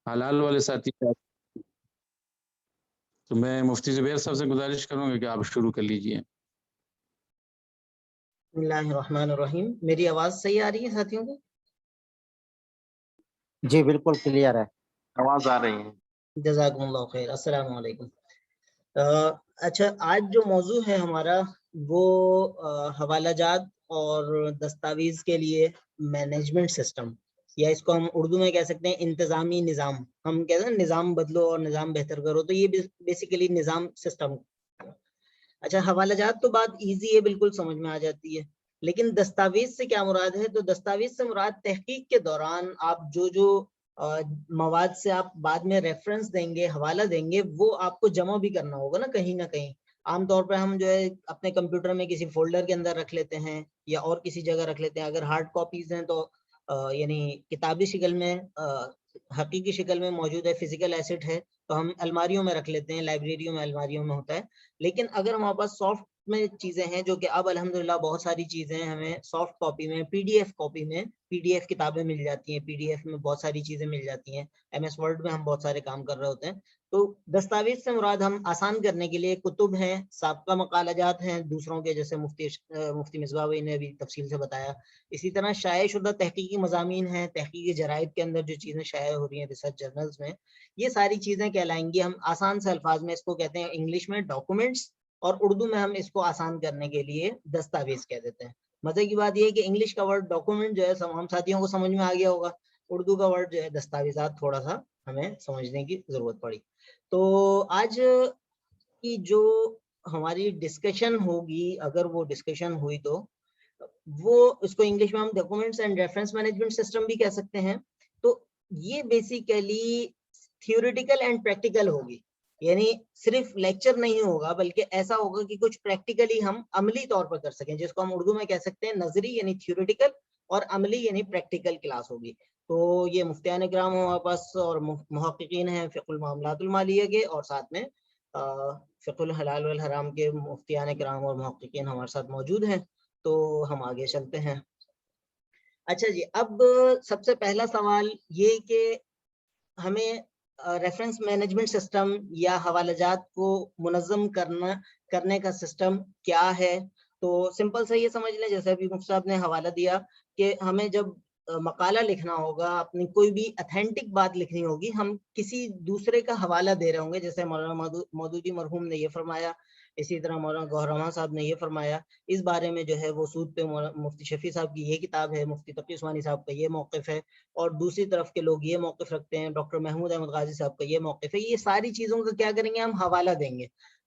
حلال والے ساتھی، تو میں مفتی زبیر صاحب سے گزارش کروں گا کہ آپ شروع کر لیجئے۔ بسم اللہ الرحمن الرحیم۔ میری آواز صحیح آ رہی ہے ساتھیوں کو؟ جی بالکل کلیئر ہے، آواز آ رہی ہے۔ جزاکم اللہ خیر۔ السلام علیکم۔ اچھا، آج جو موضوع ہے ہمارا وہ حوالہ جات اور دستاویز کے لیے مینجمنٹ سسٹم، یا اس کو ہم اردو میں کہہ سکتے ہیں انتظامی نظام۔ ہم کہتے ہیں نظام بدلو اور نظام بہتر کرو، تو یہ بیسیکلی نظام سسٹم۔ اچھا، حوالہ جات تو بات ایزی ہے، بالکل سمجھ میں آ جاتی ہے، لیکن دستاویز سے کیا مراد ہے؟ تو دستاویز سے مراد تحقیق کے دوران آپ جو مواد سے آپ بعد میں ریفرنس دیں گے، حوالہ دیں گے، وہ آپ کو جمع بھی کرنا ہوگا نا کہیں نہ کہیں۔ عام طور پر ہم جو ہے اپنے کمپیوٹر میں کسی فولڈر کے اندر رکھ لیتے ہیں یا اور کسی جگہ رکھ لیتے ہیں۔ اگر ہارڈ کاپیز ہیں تو یعنی کتابی شکل میں، حقیقی شکل میں موجود ہے، فزیکل ایسٹ ہے، تو ہم الماریوں میں رکھ لیتے ہیں، لائبریریوں میں، الماریوں میں ہوتا ہے۔ لیکن اگر ہمارے پاس سافٹ میں چیزیں ہیں، جو کہ اب الحمدللہ بہت ساری چیزیں ہمیں سافٹ کاپی میں، پی ڈی ایف کاپی میں، پی ڈی ایف کتابیں مل جاتی ہیں، پی ڈی ایف میں بہت ساری چیزیں مل جاتی ہیں، ایم ایس ورڈ میں ہم بہت سارے کام کر رہے ہوتے ہیں۔ تو دستاویز سے مراد ہم آسان کرنے کے لیے کتب ہیں، سابقہ مقالہ جات ہیں دوسروں کے، جیسے مفتی مصباح بھائی نے ابھی تفصیل سے بتایا۔ اسی طرح شائع شدہ تحقیقی مضامین ہیں، تحقیقی جرائد کے اندر جو چیزیں شائع ہو رہی ہیں ریسرچ جرنلز میں، یہ ساری چیزیں کہلائیں گی۔ ہم آسان سے الفاظ میں اس کو کہتے ہیں انگلش میں ڈاکومنٹس، اور اردو میں ہم اس کو آسان کرنے کے لیے دستاویز کہہ دیتے ہیں۔ مزے کی بات یہ ہے کہ انگلش کا ورڈ ڈاکومنٹ جو ہے ہم ساتھیوں کو سمجھ میں آ گیا ہوگا، اردو کا ورڈ جو ہے دستاویزات تھوڑا سا ہمیں سمجھنے کی ضرورت پڑی۔ تو آج کی جو ہماری ڈسکشن ہوگی، اگر وہ ڈسکشن ہوئی تو وہ اس کو انگلش میں ہم documents and reference management system بھی کہہ سکتے ہیں۔ تو یہ بیسیکلی تھیوریٹیکل اینڈ پریکٹیکل ہوگی، یعنی صرف لیکچر نہیں ہوگا، بلکہ ایسا ہوگا کہ کچھ پریکٹیکلی ہم عملی طور پر کر سکیں، جس کو ہم اردو میں کہہ سکتے ہیں نظری یعنی تھیوریٹیکل، اور عملی یعنی پریکٹیکل کلاس ہوگی۔ تو یہ مفتیان کرام ہمارے پاس اور محققین ہیں فقہ المعاملات المالیہ کے، اور ساتھ میں فقہ الحلال والحرام کے مفتیان کرام اور محققین ہمارے ساتھ موجود ہیں۔ تو ہم آگے چلتے ہیں۔ اچھا جی، اب سب سے پہلا سوال یہ کہ ہمیں ریفرنس مینجمنٹ سسٹم یا حوالہ جات کو منظم کرنے کا سسٹم کیا ہے؟ تو سمپل سے یہ سمجھ لیں، جیسے ابھی مفتی صاحب نے حوالہ دیا کہ ہمیں جب مقالہ لکھنا ہوگا، اپنی کوئی بھی اتھینٹک بات لکھنی ہوگی، ہم کسی دوسرے کا حوالہ دے رہے ہوں گے، جیسے مولانا مودودی مرحوم نے یہ فرمایا، اسی طرح مولانا گوہر رحمان صاحب نے یہ فرمایا۔ اس بارے میں جو ہے وہ سود پہ مفتی شفیع صاحب کی یہ کتاب ہے، مفتی تقی عثمانی صاحب کا یہ موقف ہے، اور دوسری طرف کے لوگ یہ موقف رکھتے ہیں، ڈاکٹر محمود احمد غازی صاحب کا یہ موقف ہے۔ یہ ساری چیزوں کا کیا کریں گے؟ ہم حوالہ دیں گے۔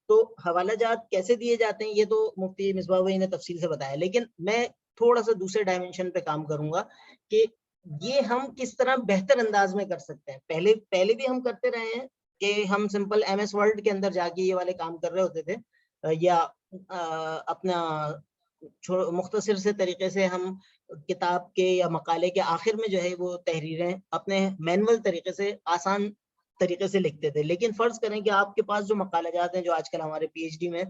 تو حوالہ جات کیسے دیے جاتے ہیں یہ تو مفتی مصباح بھائی نے تفصیل سے بتایا، لیکن میں تھوڑا سا دوسرے ڈائمنشن پہ کام کروں گا کہ یہ ہم کس طرح بہتر انداز میں کر سکتے ہیں۔ پہلے بھی ہم کرتے رہے ہیں کہ ہم سمپل ایم ایس ورڈ کے اندر جا کے یہ والے کام کر رہے ہوتے تھے، یا اپنا مختصر سے طریقے سے ہم کتاب کے یا مقالے کے آخر میں جو ہے وہ تحریریں اپنے مینول طریقے سے، آسان طریقے سے لکھتے تھے۔ لیکن فرض کریں کہ آپ کے پاس جو مقالہ جات ہیں جو آج کل ہمارے پی ایچ ڈی میں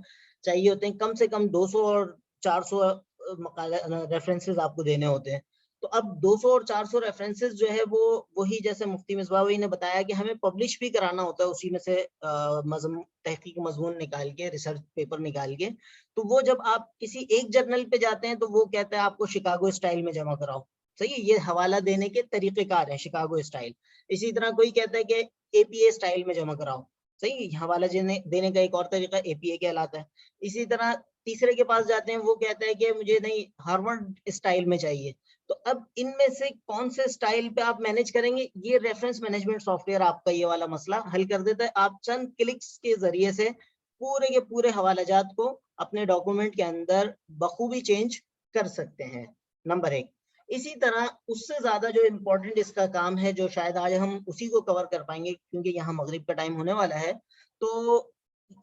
چاہیے ہوتے ہیں، کم سے کم 200 اور 400 مقالہ ریفرنسز آپ کو دینے ہوتے ہیں۔ تو اب 200 اور 400 ریفرنسز جو ہے وہ وہی جیسے مفتی مصباح بھائی نے بتایا کہ ہمیں پبلش بھی کرانا ہوتا ہے اسی میں سے تحقیق مضمون نکال کے، ریسرچ پیپر نکال کے۔ تو وہ جب آپ کسی ایک جرنل پہ جاتے ہیں تو وہ کہتا ہے آپ کو شکاگو اسٹائل میں جمع کراؤ، صحیح ہے، یہ حوالہ دینے کے طریقہ کار ہیں، شکاگو اسٹائل۔ اسی طرح کوئی کہتا ہے کہ اے پی اے اسٹائل میں جمع کراؤ، صحیح، حوالہ دینے کا ایک اور طریقہ اے پی اے کہلاتا ہے۔ اسی طرح تیسرے کے پاس جاتے ہیں، وہ کہتا ہے کہ مجھے نہیں، ہارورڈ اسٹائل میں چاہیے۔ تو اب ان میں سے کون سے اسٹائل پہ آپ مینج کریں گے؟ یہ ریفرنس مینجمنٹ سافٹ ویئر آپ کا یہ والا مسئلہ حل کر دیتا ہے۔ آپ چند کلکس کے ذریعے سے پورے کے پورے حوالہ جات کو اپنے ڈاکومنٹ کے اندر بخوبی چینج کر سکتے ہیں، نمبر ایک۔ اسی طرح اس سے زیادہ جو امپورٹنٹ اس کا کام ہے، جو شاید آج ہم اسی کو کور کر پائیں گے کیونکہ یہاں مغرب کا ٹائم ہونے والا ہے، تو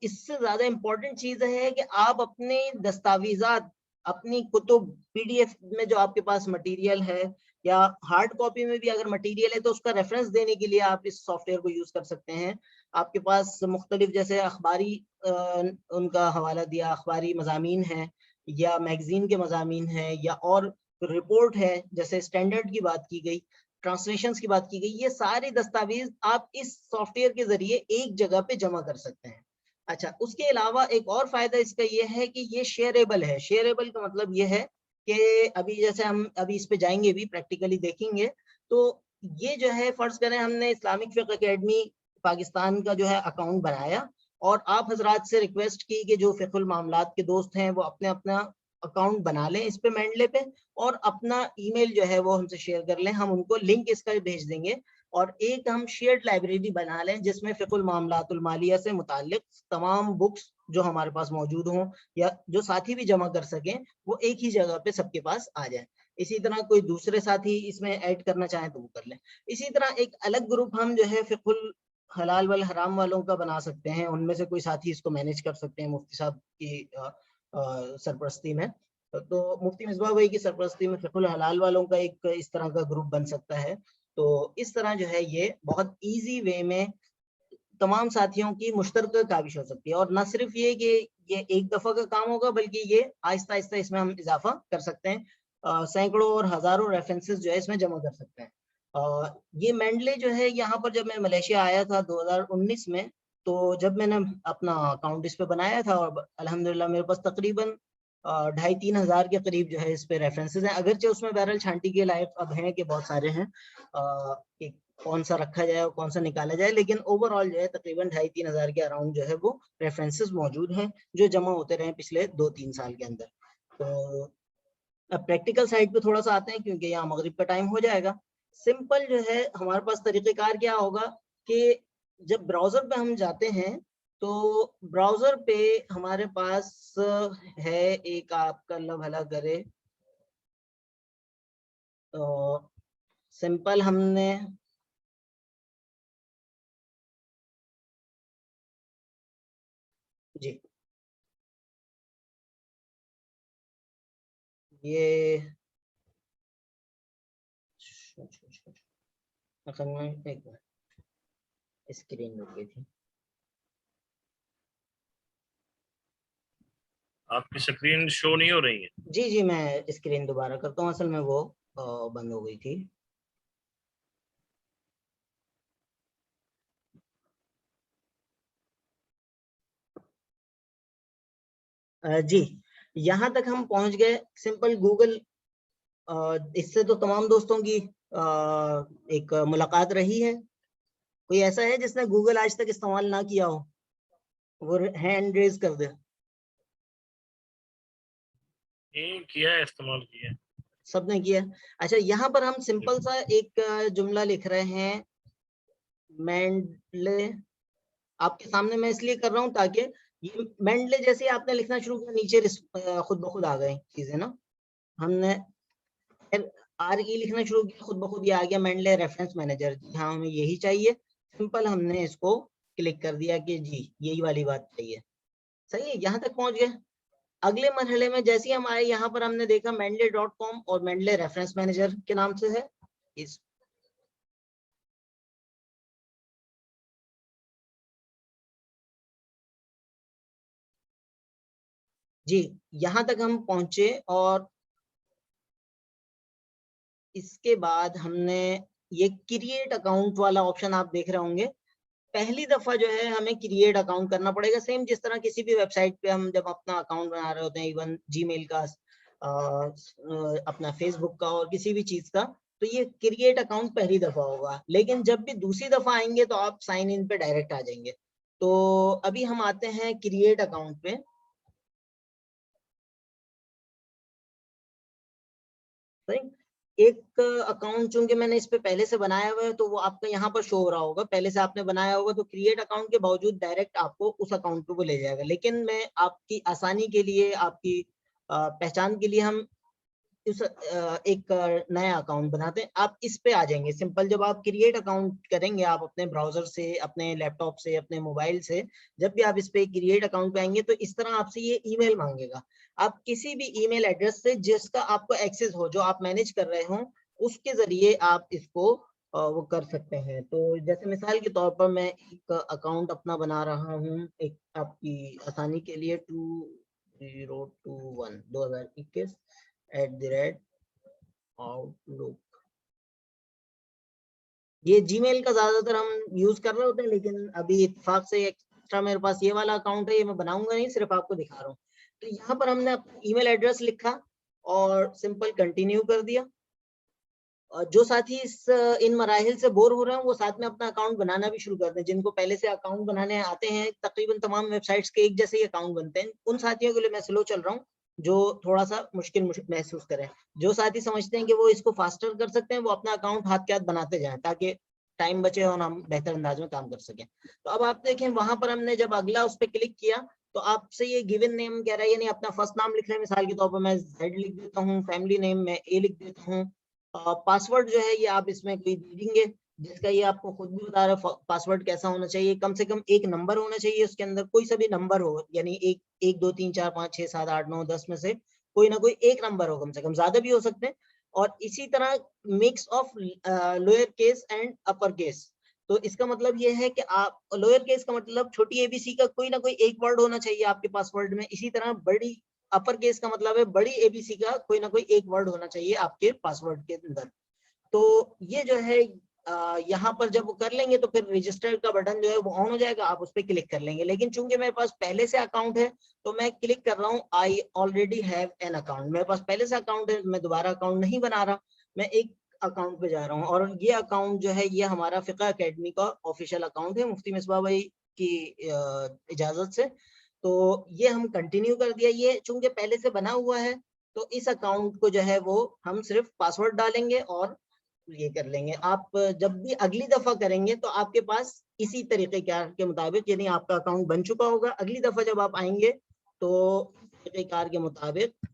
اس سے زیادہ امپورٹنٹ چیز ہے کہ آپ اپنے دستاویزات، اپنی کتب، پی ڈی ایف میں جو آپ کے پاس مٹیریل ہے یا ہارڈ کاپی میں بھی اگر مٹیریل ہے تو اس کا ریفرنس دینے کے لیے آپ اس سافٹ ویئر کو یوز کر سکتے ہیں۔ آپ کے پاس مختلف جیسے اخباری ان کا حوالہ دیا، اخباری مضامین ہیں یا میگزین کے مضامین ہیں یا اور رپورٹ ہے، جیسے اسٹینڈرڈ کی بات کی گئی، ٹرانسلیشنز کی بات کی گئی، یہ ساری دستاویز آپ اس سافٹ ویئر کے ذریعے ایک جگہ پہ جمع کر سکتے ہیں. اچھا، اس کے علاوہ ایک اور فائدہ اس کا یہ ہے کہ یہ شیئریبل ہے. شیئریبل کا مطلب یہ ہے کہ ابھی جیسے ہم ابھی اس پہ جائیں گے بھی پریکٹیکلی دیکھیں گے، تو یہ جو ہے فرض کریں ہم نے اسلامک فقہ اکیڈمی پاکستان کا جو ہے اکاؤنٹ بنایا، اور آپ حضرات سے ریکویسٹ کی کہ جو فقہ المعاملات کے دوست ہیں وہ اپنے اپنا اکاؤنٹ بنا لیں اس پہ مینڈلے پہ، اور اپنا ای میل جو ہے وہ ہم سے شیئر کر لیں. ہم ان کو لنک اس کا بھیج دیں گے، اور ایک ہم شیئرڈ لائبریری بنا لیں جس میں فقہ المعاملات المالیہ سے متعلق تمام بکس جو ہمارے پاس موجود ہوں یا جو ساتھی بھی جمع کر سکیں وہ ایک ہی جگہ پہ سب کے پاس آ جائیں. اسی طرح کوئی دوسرے ساتھی اس میں ایڈ کرنا چاہیں تو وہ کر لیں. اسی طرح ایک الگ گروپ ہم جو ہے فقہ الحلال والحرام والوں کا بنا سکتے ہیں، ان میں سے کوئی ساتھی اس کو مینیج کر سکتے ہیں مفتی صاحب کی سرپرستی میں. تو مفتی مصباح بھائی کی سرپرستی میں فقہ الحلال والوں کا ایک اس طرح کا گروپ بن سکتا ہے. تو اس طرح جو ہے یہ بہت ایزی وے میں تمام ساتھیوں کی مشترکہ کاوش ہو سکتی ہے، اور نہ صرف یہ کہ یہ ایک دفعہ کا کام ہوگا بلکہ یہ آہستہ آہستہ اس میں ہم اضافہ کر سکتے ہیں. سینکڑوں اور ہزاروں ریفرنسز جو ہے اس میں جمع کر سکتے ہیں. یہ مینڈلے جو ہے یہاں پر جب میں ملیشیا آیا تھا 2019 میں، تو جب میں نے اپنا اکاؤنٹ اس پہ بنایا تھا، اور الحمدللہ میرے پاس تقریباً 2500-3000 کے قریب جو ہے اس پہ ریفرنسز ہیں. اگرچہ اس میں بہرحال چھانٹی کے لائق اب ہیں کہ بہت سارے ہیں کہ کون سا رکھا جائے اور کون سا نکالا جائے، لیکن اوور آل جو ہے تقریباً 2500-3000 کے اراؤنڈ جو ہے وہ ریفرنسز موجود ہیں جو جمع ہوتے رہے پچھلے 2-3 سال کے اندر. تو اب پریکٹیکل سائٹ پہ تھوڑا سا آتے ہیں کیونکہ یہاں مغرب کا ٹائم ہو جائے گا. سمپل جو ہے ہمارے پاس طریقہ کار کیا ہوگا کہ جب براؤزر پہ ہم جاتے ہیں تو براؤزر پہ ہمارے پاس ہے ایک، آپ کا اللہ بھلا کرے، سمپل ہم نے جی یہ ایک اسکرین رک گئی تھی. آپ کی اسکرین شو نہیں ہو رہی ہے؟ جی جی میں اسکرین دوبارہ کرتا ہوں، اصل میں وہ بند ہو گئی تھی. جی یہاں تک ہم پہنچ گئے. سمپل گوگل، اس سے تو تمام دوستوں کی ایک ملاقات رہی ہے. کوئی ایسا ہے جس نے گوگل آج تک استعمال نہ کیا ہو؟ وہ ہینڈ ریز کر دے. کیا ہے، استعمال کیا ہے، سب نے کیا. اچھا یہاں پر ہم سمپل سا ایک جملہ لکھ رہے ہیں مینڈلے. آپ کے سامنے میں اس لیے کر رہا ہوں تاکہ یہ مینڈلے جیسے آپ نے لکھنا شروع کیا نیچے خود بخود آ گئے چیزیں نا. ہم نے آر ای لکھنا شروع کیا، خود بخود یہ آ گیا مینڈلے ریفرنس مینیجر. ہاں ہمیں یہی چاہیے. سمپل ہم نے اس کو کلک کر دیا کہ جی یہی والی بات چاہیے. صحیح ہے، یہاں تک پہنچ گئے. اگلے مرحلے میں جیسے ہم آئے یہاں پر ہم نے دیکھا mendeley.com اور مینڈلے ریفرنس مینیجر کے نام سے ہے. جی یہاں تک ہم پہنچے، اور اس کے بعد ہم نے یہ کریٹ اکاؤنٹ والا آپشن آپ دیکھ رہے ہوں گے. پہلی دفعہ جو ہے ہمیں کریٹ اکاؤنٹ کرنا پڑے گا، سیم جس طرح کسی بھی ویب سائٹ پہ ہم جب اپنا اکاؤنٹ بنا رہے ہوتے ہیں، ایون جی میل کا، اپنا فیس بک کا، اور کسی بھی چیز کا. تو یہ کریٹ اکاؤنٹ پہلی دفعہ ہوگا، لیکن جب بھی دوسری دفعہ آئیں گے تو آپ سائن ان پہ ڈائریکٹ آ جائیں گے. تو ابھی ہم آتے ہیں کریٹ اکاؤنٹ پہ. ایک اکاؤنٹ چونکہ میں نے اس پہ پہلے سے بنایا ہوا ہے تو وہ آپ کا یہاں پر شو ہو رہا ہوگا، پہلے سے آپ نے بنایا ہوگا تو کریٹ اکاؤنٹ کے باوجود ڈائریکٹ آپ کو اس اکاؤنٹ پہ وہ لے جائے گا. لیکن میں آپ کی آسانی کے لیے، آپ کی پہچان کے لیے ہم ایک نیا اکاؤنٹ بناتے ہیں. آپ اس پہ آ جائیں گے. سمپل جب آپ کریٹ اکاؤنٹ کریں گے، آپ اپنے براؤزر سے، اپنے لیپ ٹاپ سے، اپنے موبائل سے، جب بھی آپ اس پہ کریٹ اکاؤنٹ پہ آئیں گے تو اس طرح آپ سے یہ ای میل مانگے گا. آپ کسی بھی ای میل ایڈریس سے جس کا آپ کو ایکسس ہو، جو آپ مینیج کر رہے ہوں، اس کے ذریعے آپ اس کو وہ کر سکتے ہیں. تو جیسے مثال کے طور پر میں ایک اکاؤنٹ اپنا بنا رہا ہوں، ایک آپ کی آسانی کے لیے 2021 @outlook. یہ جی میل کا زیادہ تر ہم یوز کر رہے ہوتے ہیں، لیکن ابھی اتفاق سے ایکسٹرا میرے پاس یہ والا اکاؤنٹ ہے، یہ میں بناؤں گا نہیں، صرف آپ کو دکھا رہا ہوں. تو یہاں پر ہم نے اپنا ای میل ایڈریس لکھا اور سمپل کنٹینیو کر دیا. جو ساتھی ان مراحل سے بور ہو رہے ہیں وہ ساتھ میں اپنا اکاؤنٹ بنانا بھی شروع کر دیں. جن کو پہلے سے اکاؤنٹ بنانے آتے ہیں، تقریباً تمام ویب سائٹس کے ایک جیسے ہی اکاؤنٹ بنتے ہیں. ان ساتھیوں کے لیے میں سلو چل رہا ہوں جو تھوڑا سا مشکل محسوس کریں. جو ساتھی سمجھتے ہیں کہ وہ اس کو فاسٹر کر سکتے ہیں، وہ اپنا اکاؤنٹ ہاتھ کے ہاتھ بناتے جائیں تاکہ ٹائم بچے اور ہم بہتر انداز میں کام کر سکیں. تو اب آپ دیکھیں وہاں پر ہم نے جب اگلا اس پہ کلک کیا تو آپ سے یہ گیون نیم کہہ رہا ہے، یعنی اپنا فرسٹ نام لکھ لیں. مثال کے طور پر میں زیڈ لکھ دیتا ہوں، فیملی نیم میں اے لکھ دیتا ہوں. پاسورڈ جو ہے یہ آپ اس میں کوئی دیں گے جس کا یہ آپ کو خود بھی بتا رہا ہے پاسورڈ کیسا ہونا چاہیے. کم سے کم ایک نمبر ہونا چاہیے اس کے اندر، کوئی سا بھی نمبر ہو، یعنی 1 2 3 4 5 6 7 8 9 10 میں سے کوئی نہ کوئی ایک نمبر ہو، کم سے کم، زیادہ بھی ہو سکتے ہیں. اور اسی طرح mix of lower case and upper case. تو اس کا مطلب یہ ہے کہ آپ لوئر کیس کا مطلب چھوٹی اے بی سی کا کوئی نہ کوئی ایک ورڈ ہونا چاہیے آپ کے پاسورڈ میں. اسی طرح بڑی اپر کیس کا مطلب ہے بڑی اے بی سی کا کوئی نہ کوئی ایک ورڈ ہونا چاہیے آپ کے پاسورڈ کے اندر. تو یہ جو ہے یہاں پر جب وہ کر لیں گے تو پھر رجسٹر کا بٹن جو ہے وہ آن ہو جائے گا، آپ اس پہ کلک کر لیں گے. لیکن چونکہ میرے پاس پہلے سے اکاؤنٹ ہے تو میں کلک کر رہا ہوں I already have an account. میرے پاس پہلے سے اکاؤنٹ ہے، میں دوبارہ اکاؤنٹ نہیں بنا رہا، میں ایک اکاؤنٹ پہ جا رہا ہوں. اور یہ اکاؤنٹ جو ہے یہ ہمارا فقہ اکیڈمی کا آفیشیل اکاؤنٹ ہے مفتی مصباح بھائی کی اجازت سے. تو یہ ہم کنٹینیو کر دیا. یہ چونکہ پہلے سے بنا ہوا ہے تو اس اکاؤنٹ کو جو ہے وہ ہم صرف پاسورڈ ڈالیں گے اور یہ کر لیں گے. آپ جب بھی اگلی دفعہ کریں گے تو آپ کے پاس اسی طریقے کار کے مطابق، یعنی آپ کا اکاؤنٹ بن چکا ہوگا. اگلی دفعہ جب آپ آئیں گے تو طریقے کار کے مطابق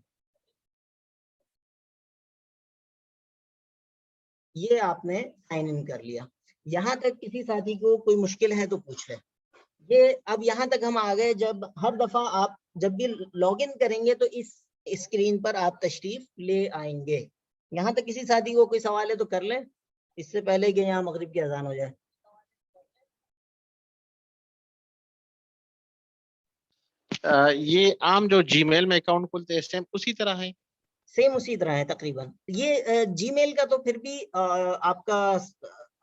یہ آپ نے سائن ان کر لیا. یہاں تک کسی ساتھی کو کوئی مشکل ہے تو پوچھ لیں. یہ اب یہاں تک ہم آ گئے. جب ہر دفعہ آپ جب بھی لاگ ان کریں گے تو اس اسکرین پر آپ تشریف لے آئیں گے. یہاں تک کسی ساتھی کو کوئی سوال ہے تو کر لیں اس سے پہلے کہ یہاں مغرب کی اذان ہو جائے. یہ عام جو جی میل میں اکاؤنٹ کھولتے ہیں سیم اسی طرح ہے؟ سیم اسی طرح ہے تقریباً. یہ جی میل کا تو پھر بھی آپ کا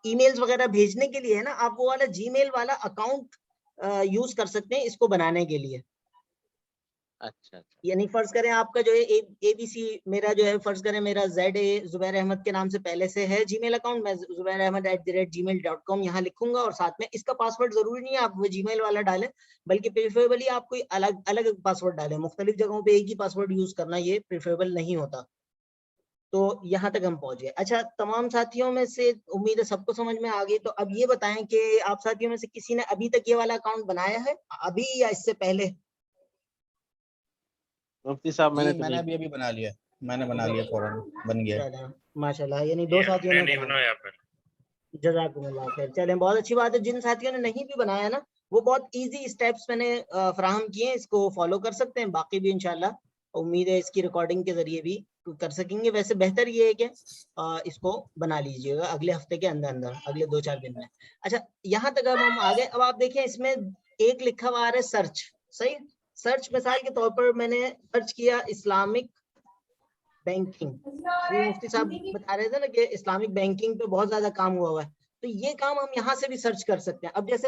ای میلز وغیرہ بھیجنے کے لیے ہے نا، آپ وہ والا جی میل والا اکاؤنٹ یوز کر سکتے ہیں اس کو بنانے کے لیے. اچھا اچھا. یعنی فرض کریں آپ کا جو ہے اے بی سی، میرا جو ہے فرض کریں میرا زیڈ اے زبیر احمد کے نام سے پہلے سے ہے جی میل اکاؤنٹ. میں zuberaahmed@gmail.com یہاں لکھوں گا اور ساتھ میں اس کا پاسورڈ ضروری نہیں ہے آپ وہ جی میل والا ڈالیں، بلکہ پریفریبلی آپ کوئی الگ پاسورڈ ڈالیں. مختلف جگہوں پہ ایک ہی پاسورڈ یوز کرنا یہ پریفریبل نہیں ہوتا. تو یہاں تک ہم پہنچ گئے. اچھا، تمام ساتھیوں میں سے امید ہے سب کو سمجھ میں آ گئی. تو اب یہ بتائیں کہ آپ ساتھیوں میں سے کسی نے ابھی تک یہ والا اکاؤنٹ بنایا ہے ابھی یا اس سے پہلے؟ مفتی صاحب میں نے ابھی بنا لیا، میں نے بنا لیا، فوراً بن گیا. ماشاءاللہ، یعنی 2 ساتھیوں نے نہیں بنایا. پھر جزاکم اللہ خیر. چلیں بہت اچھی بات ہے. جن ساتھیوں نے نہیں بھی بنایا نا وہ بہت ایزی اسٹیپس میں نے فراہم کیے ہیں، اس کو فالو کر سکتے ہیں. باقی بھی انشاءاللہ امید ہے اس کی ریکارڈنگ کے ذریعے بھی کر سکیں گے. ویسے بہتر یہ ہے کہ اس کو بنا لیجئے گا اگلے ہفتے کے اندر اگلے 2-4 دن میں. اچھا، یہاں تک اب ہم آگے. اب آپ دیکھیں اس میں ایک لکھا ہوا آ رہا ہے سرچ. صحیح، سرچ مثال کے طور پر میں نے سرچ کیا اسلامک بینکنگ. مفتی صاحب بتا رہے تھے نا کہ اسلامک بینکنگ پہ بہت زیادہ کام ہوا ہے، تو یہ کام ہم یہاں سے بھی سرچ کر سکتے ہیں. اب جیسے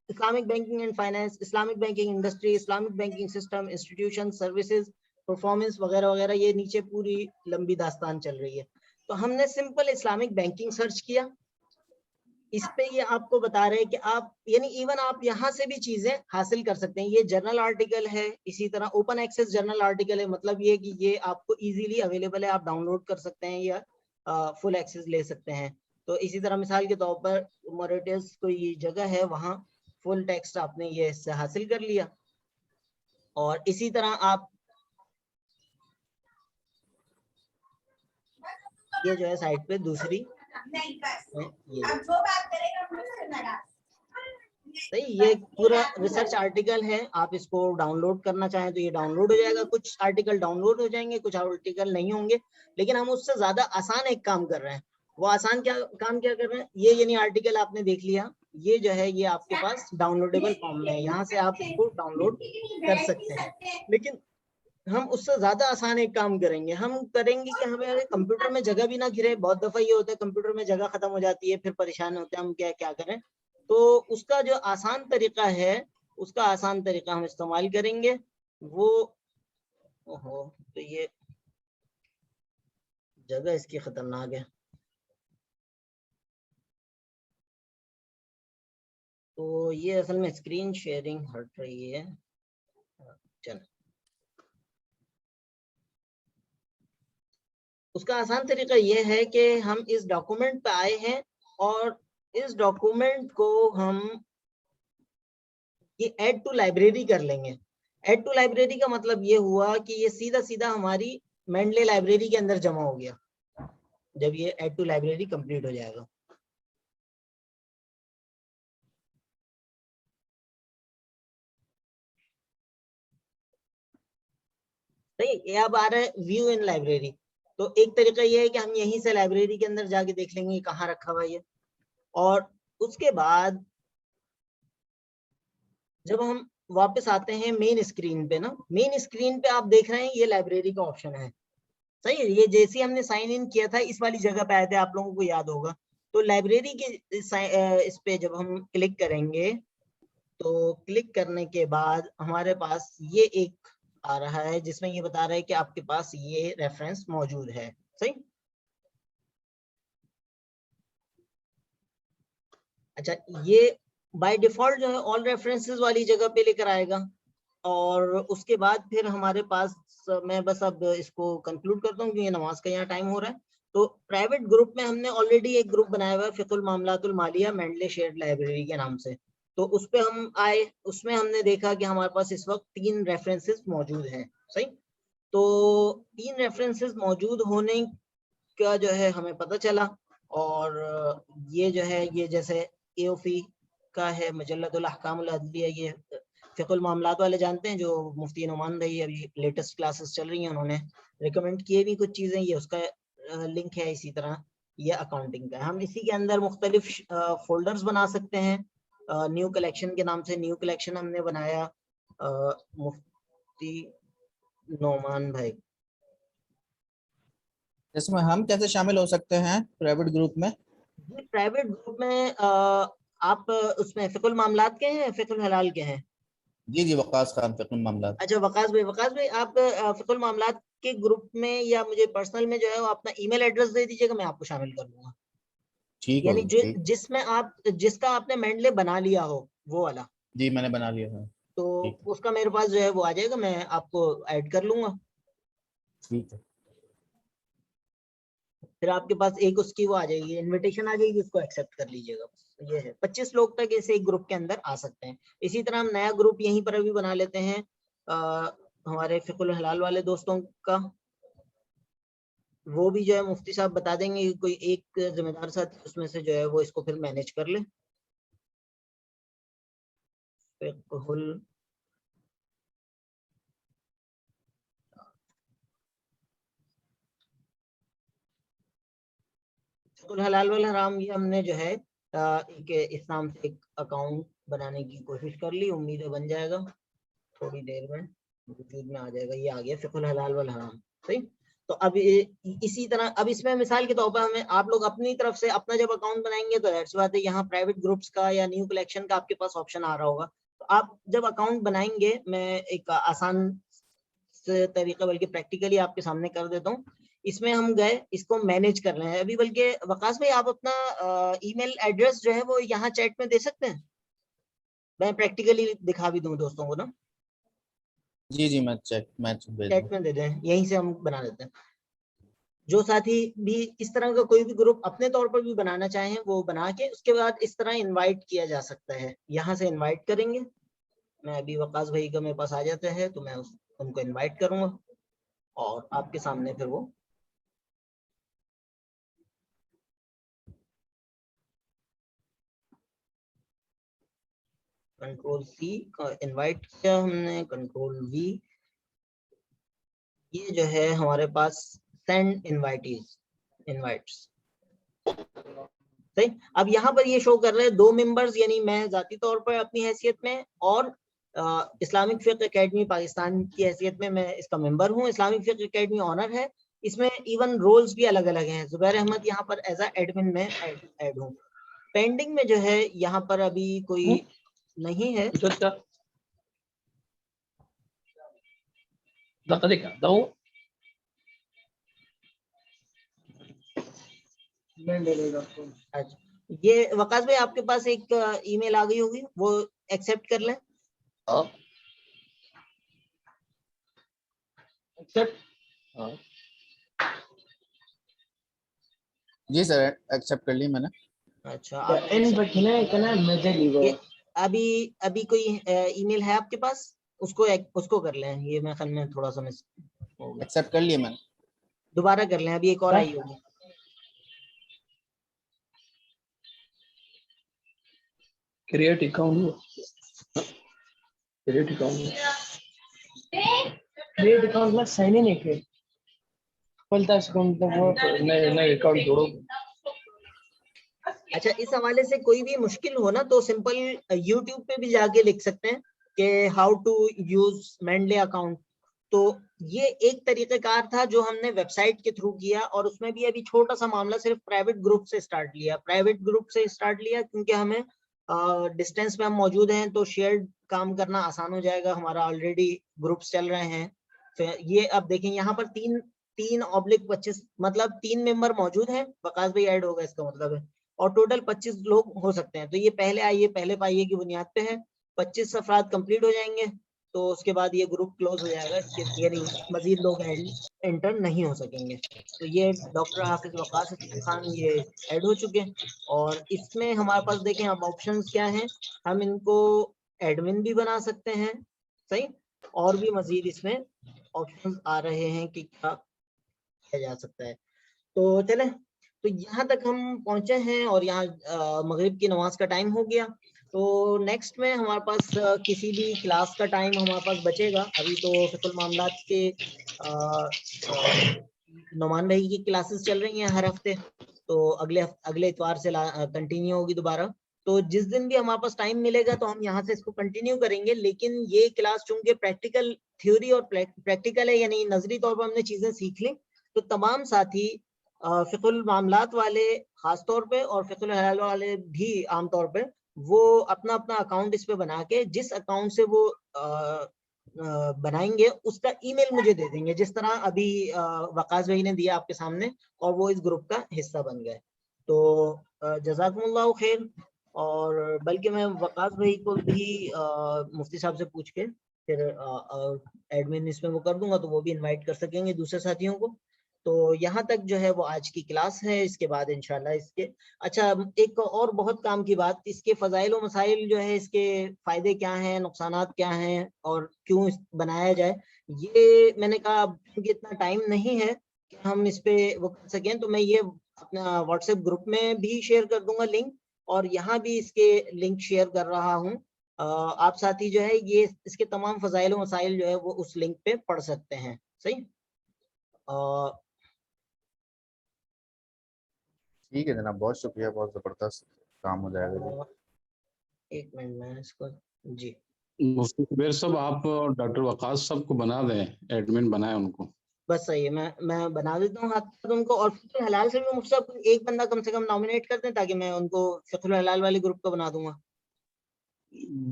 Islamic banking and finance, Islamic banking industry, Islamic banking system, institution, services, performance وغیرہ وغیرہ، یہ نیچے پوری لمبی داستان چل رہی ہے. تو ہم نے سمپل اسلامک بینکنگ سرچ کیا. اس پہ یہ آپ کو بتا رہے ہیں کہ آپ یعنی ایون آپ یہاں سے بھی چیزیں حاصل کر سکتے ہیں. یہ جرنل آرٹیکل ہے، اسی طرح اوپن ایکسس جرنل آرٹیکل ہے. مطلب یہ کہ یہ آپ کو ایزیلی اویلیبل ہے، آپ ڈاؤن لوڈ کر سکتے ہیں یا فل ایکسس لے سکتے ہیں. تو اسی طرح مثال کے طور پر موریٹس کوئی جگہ ہے وہاں فل ٹیکسٹ آپ نے یہ اس سے حاصل کر لیا. اور اسی طرح آپ یہ جو ہے سائٹ پہ دوسری صحیح، یہ پورا ریسرچ آرٹیکل ہے. آپ اس کو ڈاؤن لوڈ کرنا چاہیں تو یہ ڈاؤن لوڈ ہو جائے گا. کچھ آرٹیکل ڈاؤن لوڈ ہو جائیں گے، کچھ آرٹیکل نہیں ہوں گے، لیکن ہم اس سے زیادہ آسان ایک کام کر رہے ہیں. وہ آسان کام کیا کر رہے ہیں، یہ یعنی آرٹیکل آپ نے دیکھ لیا، یہ جو ہے یہ آپ کے پاس ڈاؤن لوڈیبل فارم میں ہے، یہاں سے آپ اس کو ڈاؤن لوڈ کر سکتے ہیں. لیکن ہم اس سے زیادہ آسان ایک کام کریں گے. ہم کریں گے کہ ہمیں کمپیوٹر میں جگہ بھی نہ گھرے. بہت دفعہ یہ ہوتا ہے کمپیوٹر میں جگہ ختم ہو جاتی ہے, پھر پریشان ہوتے ہیں ہم کیا کریں. تو اس کا جو آسان طریقہ ہے, اس کا آسان طریقہ ہم استعمال کریں گے. وہ تو یہ جگہ اس کی خطرناک ہے. تو یہ اصل میں اسکرین شیئرنگ ہٹ رہی ہے. چلیں, اس کا آسان طریقہ یہ ہے کہ ہم اس ڈاکومنٹ پہ آئے ہیں اور اس ڈاکومنٹ کو ہم یہ ایڈ ٹو لائبریری کر لیں گے. ایڈ ٹو لائبریری کا مطلب یہ ہوا کہ یہ سیدھا سیدھا ہماری مینڈلے لائبریری کے اندر جمع ہو گیا جب یہ ایڈ ٹو لائبریری کمپلیٹ ہو جائے گا. یہ اب آ رہا ہے ویو ان لائبریری. تو ایک طریقہ یہ ہے کہ ہم یہیں سے لائبریری کے اندر جا کے دیکھ لیں گے کہاں رکھا ہوا یہ. اور اس کے بعد جب ہم واپس آتے ہیں مین اسکرین پہ نا, مین اسکرین پہ آپ دیکھ رہے ہیں یہ لائبریری کا آپشن ہے. صحیح ہے, یہ جیسے ہم نے سائن ان کیا تھا اس والی جگہ پہ آئے تھے, آپ لوگوں کو یاد ہوگا. تو لائبریری کے اس پہ جب ہم کلک کریں گے تو کلک کرنے کے بعد ہمارے پاس یہ ایک آ رہا ہے جس میں یہ بتا رہا ہے کہ آپ کے پاس یہ ریفرنس موجود ہے. صحیح. اچھا, یہ بائی ڈیفالٹ جو ہے آل ریفرنسز والی جگہ پہ لے کر آئے گا. اور اس کے بعد پھر ہمارے پاس, میں بس اب اس کو کنکلوڈ کرتا ہوں کیونکہ نماز کا یہاں ٹائم ہو رہا ہے. تو پرائیویٹ گروپ میں ہم نے آلریڈی ایک گروپ بنایا ہوا ہے فقہ المعاملات المالیہ مینڈلے شیئرڈ لائبریری کے نام سے. تو اس پہ ہم آئے, اس میں ہم نے دیکھا کہ ہمارے پاس اس وقت 3 ریفرنسز موجود ہیں. صحیح. تو 3 ریفرنسز موجود ہونے کا جو ہے ہمیں پتہ چلا. اور یہ جو ہے یہ جیسے ایوفی کا ہے مجلۃ الاحکام العدلیہ, یہ فقہ المعاملات والے جانتے ہیں جو مفتی نعمان رہی ابھی لیٹسٹ کلاسز چل رہی ہیں, انہوں نے ریکمینڈ کیے بھی کچھ چیزیں, یہ اس کا لنک ہے. اسی طرح یہ اکاؤنٹنگ کا ہے. ہم اسی کے اندر مختلف فولڈرز بنا سکتے ہیں. نیو کلیکشن کے نام سے نیو کلیکشن ہم نے بنایا مفتی نعمان بھائی. اس میں ہم کیسے شامل ہو سکتے ہیں پرائیویٹ گروپ میں؟ پرائیویٹ گروپ میں آپ اس میں فقہ المعاملات کے ہیں, فقہ الحلال کے ہیں؟ جی وقاص خان فقہ المعاملات. اچھا وقاص بھائی آپ فقہ المعاملات کے گروپ میں یا مجھے پرسنل میں جو ہے وہ اپنا ای میل ایڈریس دے دیجیے گا, میں آپ کو شامل کر دوں گا. ٹھیک یعنی ہوگی. جس میں آپ جس کا آپ نے مینڈلے بنا لیا ہو وہ والا. جی میں نے بنا لیا ہے. تو اس کا میرے پاس جو ہے وہ آ جائے گا, میں آپ کو ایڈ کر لوں گا. ٹھیک ہے. پھر آپ کے پاس ایک اس کی وہ آ جائے گی, انویٹیشن آ جائے گی, اس کو ایکسیپٹ کر لیجیے گا. یہ ہے 25 لوگ تک اسے ایک گروپ کے اندر آ سکتے ہیں. اسی طرح ہم نیا گروپ یہیں پر ابھی بنا لیتے ہیں ہمارے فقہ الحلال والے دوستوں کا. وہ بھی جو ہے مفتی صاحب بتا دیں گے, کوئی ایک ذمہ دار ساتھی اس میں سے جو ہے وہ اس کو پھر مینیج کر لے. فقہ الحلال والحرام, یہ ہم نے جو ہے اس نام سے ایک اکاؤنٹ بنانے کی کوشش کر لی. امید ہے بن جائے گا, تھوڑی دیر میں وجود میں آ جائے گا. یہ آ گیا فقہ الحلال والحرام. صحیح. تو اب اسی طرح اب اس میں مثال کے طور پر ہمیں آپ لوگ اپنی طرف سے اپنا جب اکاؤنٹ بنائیں گے تو ایسی بات ہے یہاں پرائیویٹ گروپس کا یا نیو کلیکشن کا آپ کے پاس آپشن آ رہا ہوگا. تو آپ جب اکاؤنٹ بنائیں گے, میں ایک آسان طریقہ بلکہ پریکٹیکلی آپ کے سامنے کر دیتا ہوں. اس میں ہم گئے, اس کو مینیج کر رہے ہیں ابھی. بلکہ وقاص بھائی آپ اپنا ای میل ایڈریس جو ہے وہ یہاں چیٹ میں دے سکتے ہیں, میں پریکٹیکلی دکھا بھی دوں دوستوں کو نا. جی میں چیٹ میں دے دیں, یہیں سے ہم بنا دیتے ہیں. جو ساتھی بھی اس طرح کا کوئی بھی گروپ اپنے طور پر بھی بنانا چاہیں وہ بنا کے اس کے بعد اس طرح انوائٹ کیا جا سکتا ہے. یہاں سے انوائٹ کریں گے, میں ابھی وقاص بھائی کا میرے پاس آ جاتا ہے تو میں ان کو انوائٹ کروں گا اور آپ کے سامنے پھر وہ کنٹرول سی انوائٹ کیا ہم نے, کنٹرول وی, یہ جو ہے ہمارے پاس سینڈ انوائٹس. صحیح. اب یہاں پر یہ شو کر رہے ہیں 2 ممبرز, یعنی میں ذاتی طور پر اپنی حیثیت میں اور اسلامک فقہ اکیڈمی پاکستان کی حیثیت میں اس کا ممبر ہوں. اسلامک فقہ اکیڈمی آنر ہے. اس میں ایون رولز بھی الگ الگ ہیں. زبیر احمد یہاں پر ایز اے ایڈمن میں ایڈ ہوں. پینڈنگ میں جو ہے یہاں پر ابھی کوئی نہیں ہے. یہ وقاص بھائی آپ کے پاس ایک ای میل آ گئی ہوگی, وہ ایکسپٹ کر لیں. جی سر ایکسپٹ کر لی میں نے. اچھا ابھی کوئی ای میل ہے آپ کے پاس, اس کو کر لیں. یہ میں خیال میں تھوڑا سا مس ہو گیا. ایکسپٹ کر لیے میں نے. دوبارہ کر لیں, ابھی ایک اور آئی ہوگی. کریٹ اکاؤنٹ میں سائن ان ہے کھولتا ہے نئے اکاؤنٹ جوڑو. اچھا اس حوالے سے کوئی بھی مشکل ہو نا تو سمپل یوٹیوب پہ بھی جا کے لکھ سکتے ہیں کہ ہاؤ ٹو یوز مینڈلے اکاؤنٹ. تو یہ ایک طریقہ کار تھا جو ہم نے ویب سائٹ کے تھرو کیا, اور اس میں بھی ابھی چھوٹا سا معاملہ صرف پرائیویٹ گروپ سے اسٹارٹ لیا کیونکہ ہمیں ڈسٹینس میں ہم موجود ہیں تو شیئرڈ کام کرنا آسان ہو جائے گا. ہمارا آلریڈی گروپس چل رہے ہیں. یہ اب دیکھیں یہاں پر 3/25 مطلب 3 ممبر موجود ہیں. وقاص بھائی ایڈ ہوگا اس کا مطلب ہے, اور ٹوٹل 25 لوگ ہو سکتے ہیں. تو یہ پہلے پائیے کی بنیاد پہ ہے. 25 افراد کمپلیٹ ہو جائیں گے تو اس کے بعد یہ گروپ کلوز ہو جائے گا. اس کے یعنی مزید لوگ انٹر نہیں ہو سکیں گے. تو یہ ڈاکٹر حافظ وقاص خان یہ ایڈ ہو چکے ہیں. اور اس میں ہمارے پاس دیکھیں اب آپشنز کیا ہیں. ہم ان کو ایڈمن بھی بنا سکتے ہیں, صحیح, اور بھی مزید اس میں آپشنز آ رہے ہیں کہ کیا کیا جا سکتا ہے. تو چلیں, تو یہاں تک ہم پہنچے ہیں اور یہاں مغرب کی نماز کا ٹائم ہو گیا. تو نیکسٹ میں ہمارے پاس کسی بھی کلاس کا ٹائم ہمارے پاس بچے گا. ابھی تو فقہ المعاملات کے نعمان بھائی کی کلاسز چل رہی ہیں ہر ہفتے, تو اگلے اتوار سے کنٹینیو ہوگی دوبارہ. تو جس دن بھی ہمارے پاس ٹائم ملے گا تو ہم یہاں سے اس کو کنٹینیو کریں گے. لیکن یہ کلاس چونکہ پریکٹیکل تھیوری اور پریکٹیکل ہے, یعنی نظری طور پر ہم نے چیزیں سیکھ لیں, تو تمام ساتھی فقہ المعاملات والے خاص طور پہ اور فقہ الحلال والے بھی عام طور پہ وہ اپنا اکاؤنٹ اس پہ بنا کے جس اکاؤنٹ سے وہ بنائیں گے اس کا ای میل مجھے دے دیں گے, جس طرح ابھی وقاص بھائی نے دیا آپ کے سامنے, اور وہ اس گروپ کا حصہ بن گئے. تو جزاکم اللہ خیر. اور بلکہ میں وقاص بھائی کو بھی مفتی صاحب سے پوچھ کے پھر ایڈمن اس میں وہ کر دوں گا, تو وہ بھی انوائٹ کر سکیں گے دوسرے ساتھیوں کو. تو یہاں تک جو ہے وہ آج کی کلاس ہے. اس کے بعد انشاءاللہ اس کے اچھا ایک اور بہت کام کی بات, اس کے فضائل و مسائل جو ہے, اس کے فائدے کیا ہیں, نقصانات کیا ہیں, اور کیوں بنایا جائے, یہ میں نے کہا کیونکہ اتنا ٹائم نہیں ہے کہ ہم اس پہ وہ کر سکیں, تو میں یہ اپنا واٹس ایپ گروپ میں بھی شیئر کر دوں گا لنک, اور یہاں بھی اس کے لنک شیئر کر رہا ہوں. آپ ساتھی جو ہے یہ اس کے تمام فضائل و مسائل جو ہے وہ اس لنک پہ پڑھ سکتے ہیں. صحیح, ٹھیک ہے جناب, بہت شکریہ, بہت زبردست کام ہو جائے گا. ایک منٹ میں اس کو جی مفتی زبیر صاحب آپ ڈاکٹر وقاص صاحب کو بنا دیں, ایڈمن بنائیں ان کو. بس صحیح ہے, میں بنا دیتا ہوں ہاتھ ان کو. اور فقہ الحلال سے بھی مفتی صاحب ایک بندہ کم سے کم نامینیٹ کر دیں تاکہ میں ان کو فقہ الحلال والے گروپ کا بنا دوں گا.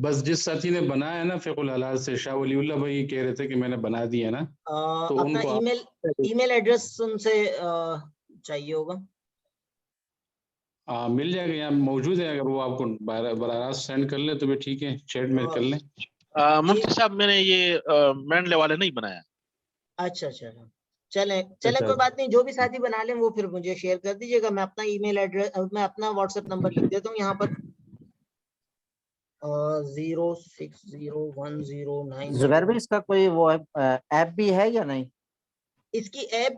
بس جس ساتھی نے بنایا ہے نا فقہ الحلال سے, شاہ ولی اللہ بھائی کہہ رہے تھے کہ میں نے بنا دیا نا, تو ان اپنا کو ای میل ایڈریس ان سے چاہیے ہوگا. مل جائے گا, یہاں موجود ہے. اگر وہ آپ کو براہ راست سینڈ کر لے تو بھی ٹھیک ہے, چیٹ میں کر لیں. مفتی صاحب میں نے یہ مینڈلے والے نہیں بنایا. اچھا چلیں کوئی بات نہیں, جو بھی ساتھی بنا لیں وہ پھر مجھے شیئر کر دیجیے گا. میں اپنا ای میل ایڈریس, میں اپنا واٹس ایپ نمبر لکھ دیتا ہوں یہاں پر 0601090. زبیر بھائی اس کا کوئی وہ ایپ بھی ہے یا نہیں؟ اس کی ایپ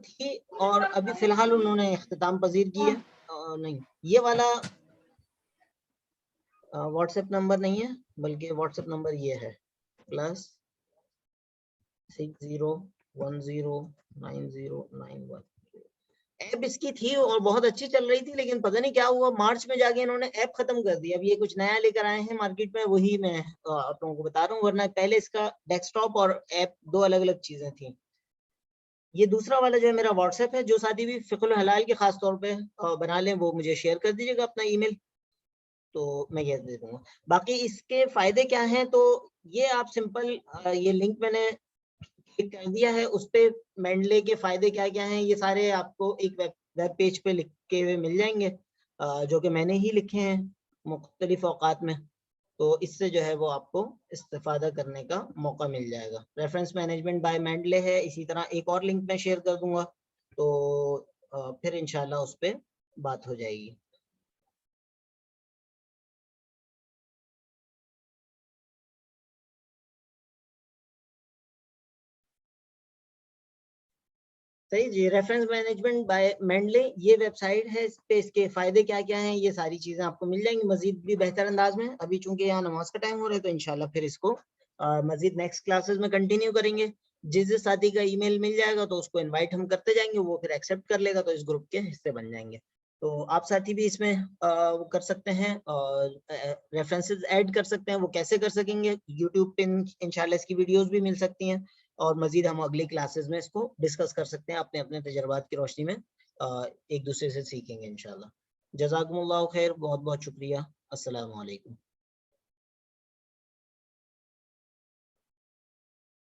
تھی اور ابھی فی الحال انہوں نے اختتام پذیر کی ہے. نہیں, یہ والا واٹس ایپ نمبر نہیں ہے, بلکہ واٹس ایپ نمبر یہ ہے +60109091. ایپ اس کی تھی اور بہت اچھی چل رہی تھی، لیکن پتہ نہیں کیا ہوا، مارچ میں جا کے انہوں نے ایپ ختم کر دی. اب یہ کچھ نیا لے کر آئے ہیں مارکیٹ میں، وہی میں آپ لوگوں کو بتا رہا ہوں، ورنہ پہلے اس کا ڈیسک ٹاپ اور ایپ دو الگ الگ چیزیں تھیں. یہ دوسرا والا جو ہے میرا واٹس ایپ ہے، جو ساتھی بھی فقہ الحلال کے خاص طور پہ بنا لیں وہ مجھے شیئر کر دیجیے گا اپنا ای میل، تو میں یہ دے دوں گا. باقی اس کے فائدے کیا ہیں، تو یہ آپ سمپل یہ لنک میں نے کلک کر دیا ہے، اس پہ مینڈلے کے فائدے کیا کیا ہیں یہ سارے آپ کو ایک ویب پیج پہ لکھ کے مل جائیں گے، جو کہ میں نے ہی لکھے ہیں مختلف اوقات میں. تو اس سے جو ہے وہ آپ کو استفادہ کرنے کا موقع مل جائے گا. ریفرنس مینجمنٹ بائی مینڈلے ہے. اسی طرح ایک اور لنک میں شیئر کر دوں گا، تو پھر انشاءاللہ اس پہ بات ہو جائے گی. صحیح جی. ریفرنس مینجمنٹ بائی مینڈلے یہ ویب سائٹ ہے، اس پہ اس کے فائدے کیا کیا ہیں یہ ساری چیزیں آپ کو مل جائیں گی مزید بھی بہتر انداز میں. ابھی چونکہ یہاں نماز کا ٹائم ہو رہا ہے تو انشاءاللہ پھر اس کو مزید نیکسٹ کلاسز میں کنٹینیو کریں گے. جس ساتھی کا ای میل مل جائے گا تو اس کو انوائٹ ہم کرتے جائیں گے، وہ پھر ایکسیپٹ کر لے گا تو اس گروپ کے حصے بن جائیں گے. تو آپ ساتھی بھی اس میں کر سکتے ہیں، ریفرنسز ایڈ کر سکتے ہیں. وہ کیسے کر سکیں گے، یوٹیوب پہ انشاءاللہ اس کی ویڈیوز بھی مل سکتی ہیں، اور مزید ہم اگلی کلاسز میں اس کو ڈسکس کر سکتے ہیں، اپنے اپنے تجربات کی روشنی میں ایک دوسرے سے سیکھیں گے انشاءاللہ. جزاکم اللہ خیر، بہت بہت شکریہ. السلام علیکم.